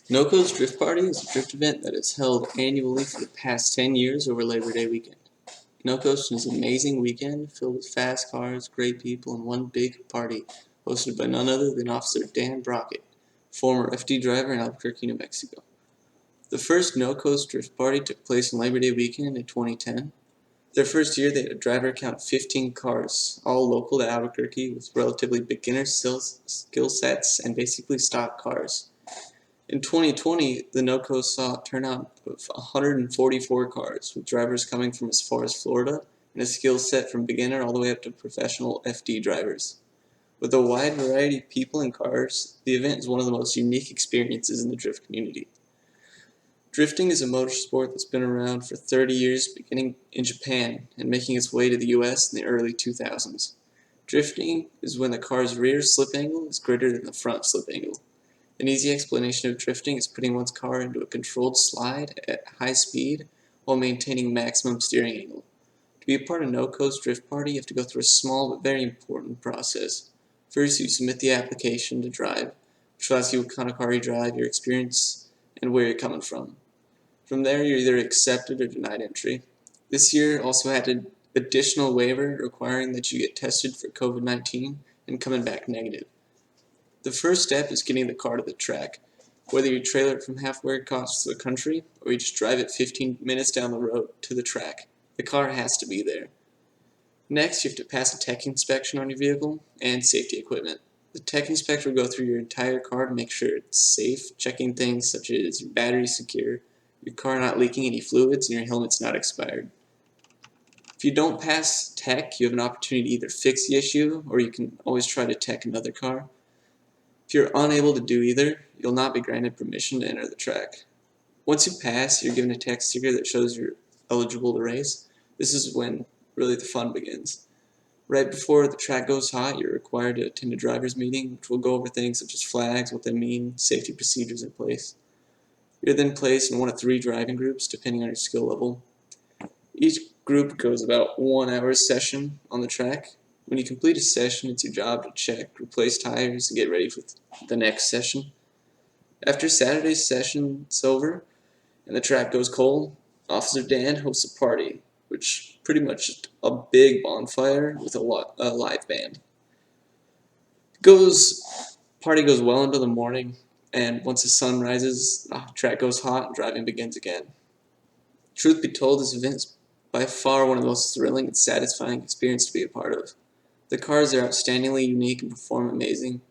NoCo's Drift Party is a drift event that is held annually for the past 10 years over Labor Day weekend. NoCo's is an amazing weekend filled with fast cars, great people, and one big party hosted by none other than Officer Dan Brockett, former FD driver in Albuquerque, New Mexico. The first NoCo's Drift Party took place on Labor Day weekend in 2010. Their first year, they had a driver count of 15 cars, all local to Albuquerque with relatively beginner skill sets and basically stock cars. In 2020, the NoCo saw a turnout of 144 cars, with drivers coming from as far as Florida and a skill set from beginner all the way up to professional FD drivers. With a wide variety of people and cars, the event is one of the most unique experiences in the drift community. Drifting is a motorsport that's been around for 30 years, beginning in Japan and making its way to the US in the early 2000s. Drifting is when the car's rear slip angle is greater than the front slip angle. An easy explanation of drifting is putting one's car into a controlled slide at high speed while maintaining maximum steering angle. To be a part of NoCo's Drift Party, you have to go through a small but very important process. First, you submit the application to drive, which will ask you what kind of car you drive, your experience, and where you're coming from. From there, you're either accepted or denied entry. This year also had an additional waiver requiring that you get tested for COVID-19 and coming back negative. The first step is getting the car to the track. Whether you trailer it from halfway across the country or you just drive it 15 minutes down the road to the track, the car has to be there. Next, you have to pass a tech inspection on your vehicle and safety equipment. The tech inspector will go through your entire car to make sure it's safe, checking things such as your battery secure, your car not leaking any fluids, and your helmet's not expired. If you don't pass tech, you have an opportunity to either fix the issue or you can always try to tech another car. If you're unable to do either, you'll not be granted permission to enter the track. Once you pass, you're given a tech sticker that shows you're eligible to race. This is when really the fun begins. Right before the track goes hot, you're required to attend a driver's meeting, which will go over things such as flags, what they mean, safety procedures in place. You're then placed in one of 3 driving groups, depending on your skill level. Each group goes about 1 hour session on the track. When you complete a session, it's your job to check, replace tires, and get ready for the next session. After Saturday's session's over and the track goes cold, Officer Dan hosts a party, which pretty much just a big bonfire with a live band. Party goes well into the morning, and once the sun rises, the track goes hot and driving begins again. Truth be told, this event is by far one of the most thrilling and satisfying experiences to be a part of. The cars are outstandingly unique and perform amazing.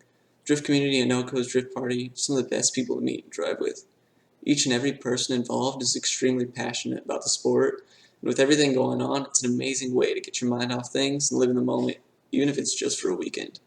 Drift community and NoCo's Drift Party are some of the best people to meet and drive with. Each and every person involved is extremely passionate about the sport, and with everything going on, it's an amazing way to get your mind off things and live in the moment, even if it's just for a weekend.